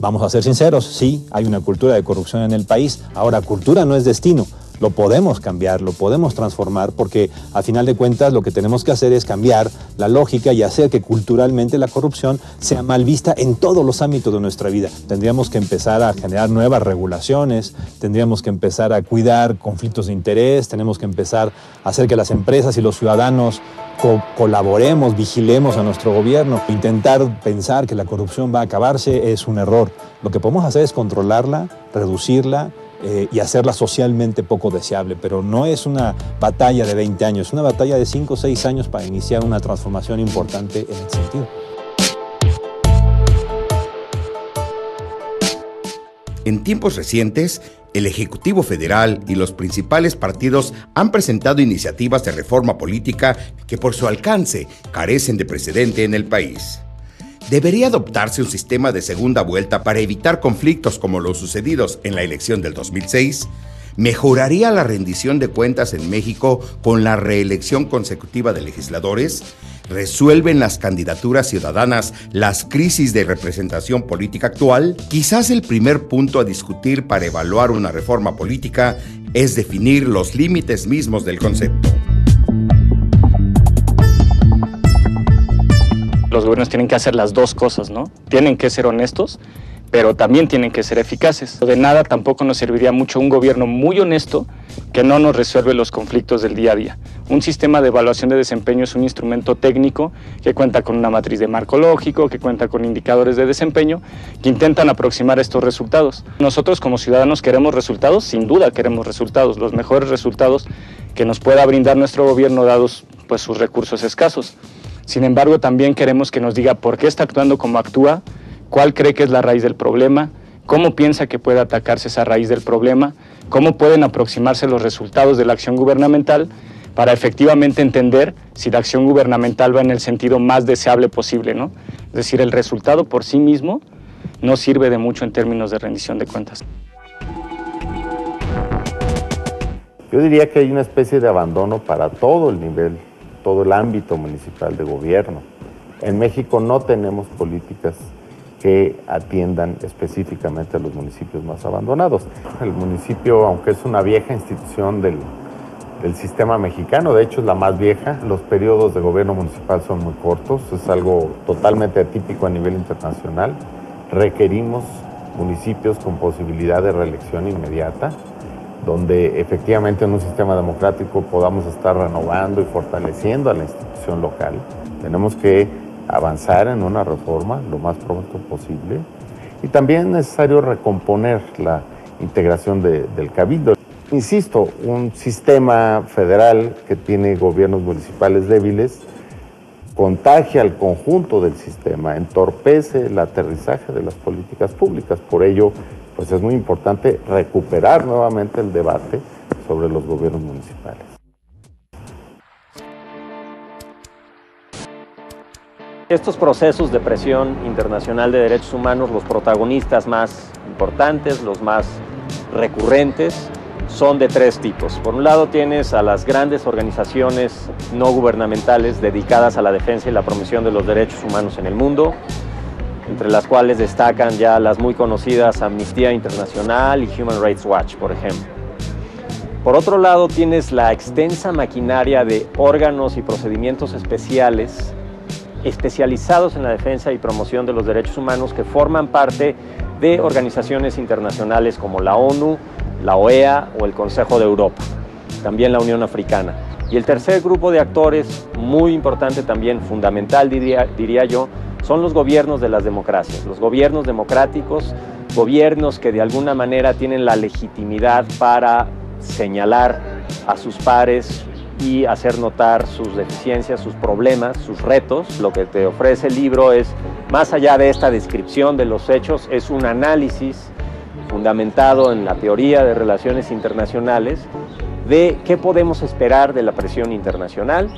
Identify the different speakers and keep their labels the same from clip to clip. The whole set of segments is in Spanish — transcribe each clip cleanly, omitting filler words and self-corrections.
Speaker 1: Vamos a ser sinceros, sí, hay una cultura de corrupción en el país. Ahora, cultura no es destino. Lo podemos cambiar, lo podemos transformar, porque a final de cuentas lo que tenemos que hacer es cambiar la lógica y hacer que culturalmente la corrupción sea mal vista en todos los ámbitos de nuestra vida. Tendríamos que empezar a generar nuevas regulaciones, tendríamos que empezar a cuidar conflictos de interés, tenemos que empezar a hacer que las empresas y los ciudadanos colaboremos, vigilemos a nuestro gobierno. Intentar pensar que la corrupción va a acabarse es un error. Lo que podemos hacer es controlarla, reducirla, y hacerla socialmente poco deseable, pero no es una batalla de 20 años, es una batalla de 5 o 6 años para iniciar una transformación importante en el sentido.
Speaker 2: En tiempos recientes, el Ejecutivo Federal y los principales partidos han presentado iniciativas de reforma política que por su alcance carecen de precedente en el país. ¿Debería adoptarse un sistema de segunda vuelta para evitar conflictos como los sucedidos en la elección del 2006? ¿Mejoraría la rendición de cuentas en México con la reelección consecutiva de legisladores? ¿Resuelven las candidaturas ciudadanas las crisis de representación política actual? Quizás el primer punto a discutir para evaluar una reforma política es definir los límites mismos del concepto.
Speaker 3: Los gobiernos tienen que hacer las dos cosas, ¿no? Tienen que ser honestos, pero también tienen que ser eficaces. De nada tampoco nos serviría mucho un gobierno muy honesto que no nos resuelve los conflictos del día a día. Un sistema de evaluación de desempeño es un instrumento técnico que cuenta con una matriz de marco lógico, que cuenta con indicadores de desempeño que intentan aproximar estos resultados. Nosotros como ciudadanos queremos resultados, sin duda queremos resultados, los mejores resultados que nos pueda brindar nuestro gobierno dados pues, sus recursos escasos. Sin embargo, también queremos que nos diga por qué está actuando como actúa, cuál cree que es la raíz del problema, cómo piensa que puede atacarse esa raíz del problema, cómo pueden aproximarse los resultados de la acción gubernamental para efectivamente entender si la acción gubernamental va en el sentido más deseable posible, ¿no? Es decir, el resultado por sí mismo no sirve de mucho en términos de rendición de cuentas.
Speaker 4: Yo diría que hay una especie de abandono para todo el nivel, todo el ámbito municipal de gobierno. En México no tenemos políticas que atiendan específicamente a los municipios más abandonados. El municipio, aunque es una vieja institución del sistema mexicano, de hecho es la más vieja, los periodos de gobierno municipal son muy cortos, es algo totalmente atípico a nivel internacional. Requerimos municipios con posibilidad de reelección inmediata, donde efectivamente en un sistema democrático podamos estar renovando y fortaleciendo a la institución local. Tenemos que avanzar en una reforma lo más pronto posible y también es necesario recomponer la integración del cabildo. Insisto, un sistema federal que tiene gobiernos municipales débiles contagia al conjunto del sistema, entorpece el aterrizaje de las políticas públicas. Por ello, pues es muy importante recuperar nuevamente el debate sobre los gobiernos municipales.
Speaker 5: Estos procesos de presión internacional de derechos humanos, los protagonistas más importantes, los más recurrentes, son de tres tipos. Por un lado tienes a las grandes organizaciones no gubernamentales dedicadas a la defensa y la promoción de los derechos humanos en el mundo, entre las cuales destacan ya las muy conocidas Amnistía Internacional y Human Rights Watch, por ejemplo. Por otro lado tienes la extensa maquinaria de órganos y procedimientos especiales especializados en la defensa y promoción de los derechos humanos que forman parte de organizaciones internacionales como la ONU, la OEA o el Consejo de Europa, también la Unión Africana. Y el tercer grupo de actores, muy importante también, fundamental diría yo, son los gobiernos de las democracias, los gobiernos democráticos, gobiernos que de alguna manera tienen la legitimidad para señalar a sus pares y hacer notar sus deficiencias, sus problemas, sus retos. Lo que te ofrece el libro es, más allá de esta descripción de los hechos, es un análisis fundamentado en la teoría de relaciones internacionales, de qué podemos esperar de la presión internacional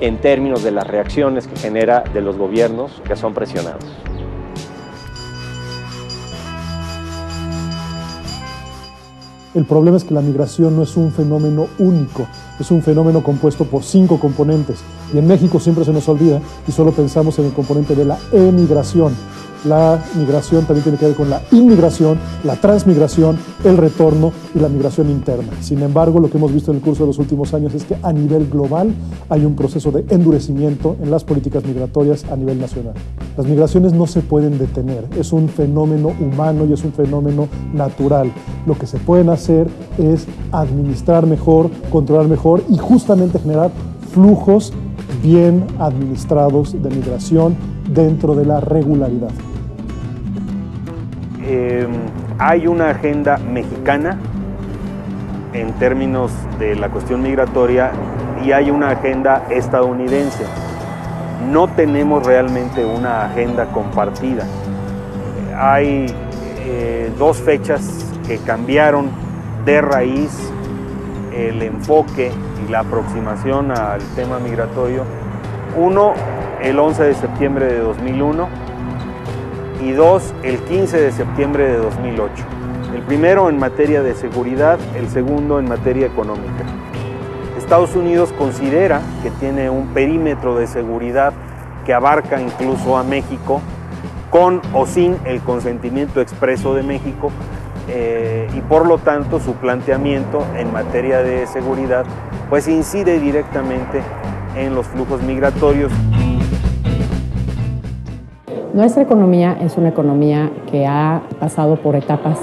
Speaker 5: en términos de las reacciones que genera de los gobiernos que son presionados.
Speaker 6: El problema es que la migración no es un fenómeno único, es un fenómeno compuesto por 5 componentes. Y en México siempre se nos olvida y solo pensamos en el componente de la emigración. La migración también tiene que ver con la inmigración, la transmigración, el retorno y la migración interna. Sin embargo, lo que hemos visto en el curso de los últimos años es que a nivel global hay un proceso de endurecimiento en las políticas migratorias a nivel nacional. Las migraciones no se pueden detener, es un fenómeno humano y es un fenómeno natural. Lo que se pueden hacer es administrar mejor, controlar mejor y justamente generar flujos bien administrados de migración dentro de la regularidad.
Speaker 7: Hay una agenda mexicana en términos de la cuestión migratoria y hay una agenda estadounidense. No tenemos realmente una agenda compartida. Hay 2 fechas que cambiaron de raíz el enfoque y la aproximación al tema migratorio. Uno, el 11 de septiembre de 2001 y 2, el 15 de septiembre de 2008. El primero en materia de seguridad, el segundo en materia económica. Estados Unidos considera que tiene un perímetro de seguridad que abarca incluso a México, con o sin el consentimiento expreso de México, y por lo tanto su planteamiento en materia de seguridad pues incide directamente en los flujos migratorios.
Speaker 8: Nuestra economía es una economía que ha pasado por etapas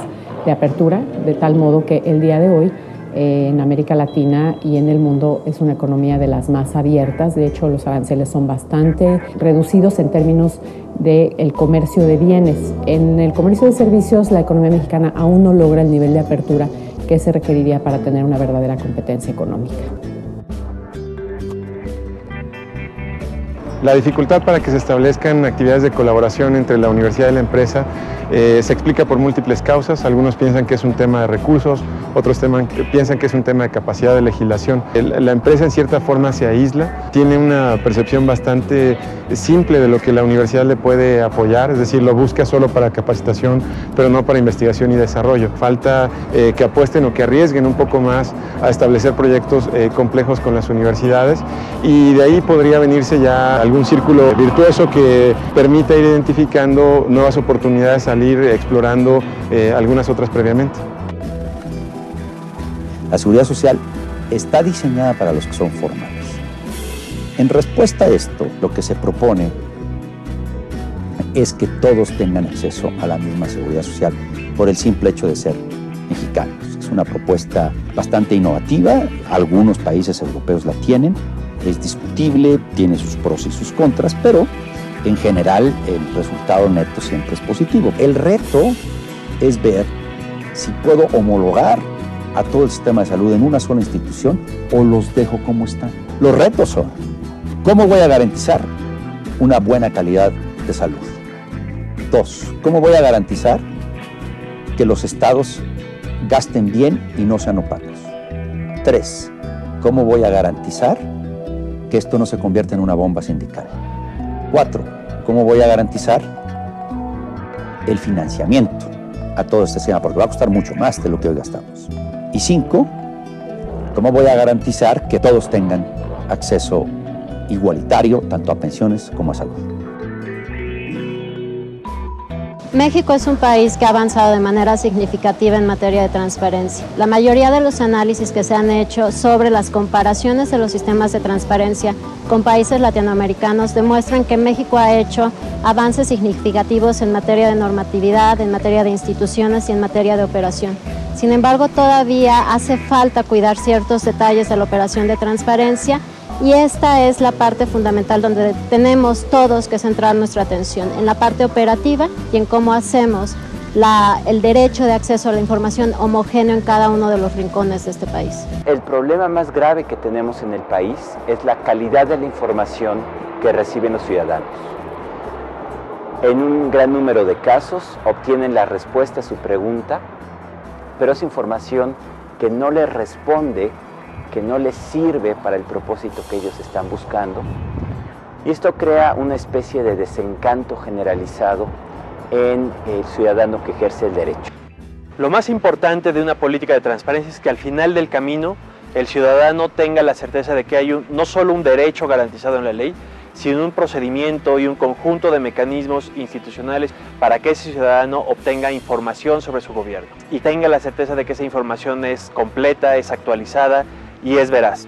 Speaker 8: de apertura, de tal modo que el día de hoy en América Latina y en el mundo es una economía de las más abiertas. De hecho, los aranceles son bastante reducidos en términos del comercio de bienes. En el comercio de servicios, la economía mexicana aún no logra el nivel de apertura que se requeriría para tener una verdadera competencia económica.
Speaker 9: La dificultad para que se establezcan actividades de colaboración entre la universidad y la empresa se explica por múltiples causas. Algunos piensan que es un tema de recursos, otros piensan que es un tema de capacidad de legislación. La empresa en cierta forma se aísla, tiene una percepción bastante simple de lo que la universidad le puede apoyar, es decir, lo busca solo para capacitación, pero no para investigación y desarrollo. Falta que apuesten o que arriesguen un poco más a establecer proyectos complejos con las universidades, y de ahí podría venirse ya algún círculo virtuoso que permita ir identificando nuevas oportunidades, salir explorando algunas otras previamente.
Speaker 10: La seguridad social está diseñada para los que son formales. En respuesta a esto, lo que se propone es que todos tengan acceso a la misma seguridad social por el simple hecho de ser mexicanos. Es una propuesta bastante innovativa, algunos países europeos la tienen, es discutible, tiene sus pros y sus contras, pero en general el resultado neto siempre es positivo. El reto es ver si puedo homologar a todo el sistema de salud en una sola institución o los dejo como están. Los retos son: ¿cómo voy a garantizar una buena calidad de salud? 2, ¿cómo voy a garantizar que los estados gasten bien y no sean opacos? 3, ¿cómo voy a garantizar que esto no se convierta en una bomba sindical? 4, ¿cómo voy a garantizar el financiamiento a todo este esquema? Porque va a costar mucho más de lo que hoy gastamos. Y 5, ¿cómo voy a garantizar que todos tengan acceso igualitario tanto a pensiones como a salud?
Speaker 11: México es un país que ha avanzado de manera significativa en materia de transparencia. La mayoría de los análisis que se han hecho sobre las comparaciones de los sistemas de transparencia con países latinoamericanos demuestran que México ha hecho avances significativos en materia de normatividad, en materia de instituciones y en materia de operación. Sin embargo, todavía hace falta cuidar ciertos detalles de la operación de transparencia, y esta es la parte fundamental donde tenemos todos que centrar nuestra atención, en la parte operativa y en cómo hacemos el derecho de acceso a la información homogéneo en cada uno de los rincones de este país.
Speaker 12: El problema más grave que tenemos en el país es la calidad de la información que reciben los ciudadanos. En un gran número de casos obtienen la respuesta a su pregunta, pero es información que no les responde, que no les sirve para el propósito que ellos están buscando. Y esto crea una especie de desencanto generalizado en el ciudadano que ejerce el derecho.
Speaker 5: Lo más importante de una política de transparencia es que al final del camino el ciudadano tenga la certeza de que hay no solo un derecho garantizado en la ley, sino un procedimiento y un conjunto de mecanismos institucionales para que ese ciudadano obtenga información sobre su gobierno y tenga la certeza de que esa información es completa, es actualizada y es veraz.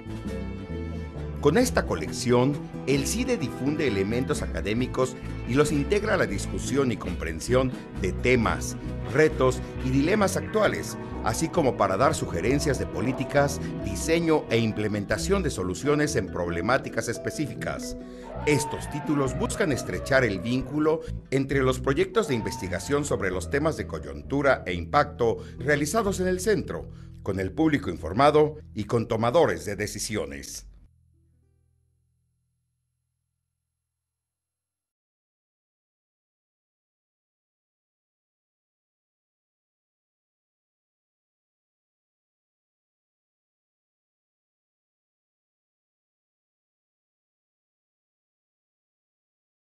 Speaker 2: Con esta colección, el CIDE difunde elementos académicos y los integra a la discusión y comprensión de temas, retos y dilemas actuales, así como para dar sugerencias de políticas, diseño e implementación de soluciones en problemáticas específicas. Estos títulos buscan estrechar el vínculo entre los proyectos de investigación sobre los temas de coyuntura e impacto realizados en el centro, con el público informado y con tomadores de decisiones.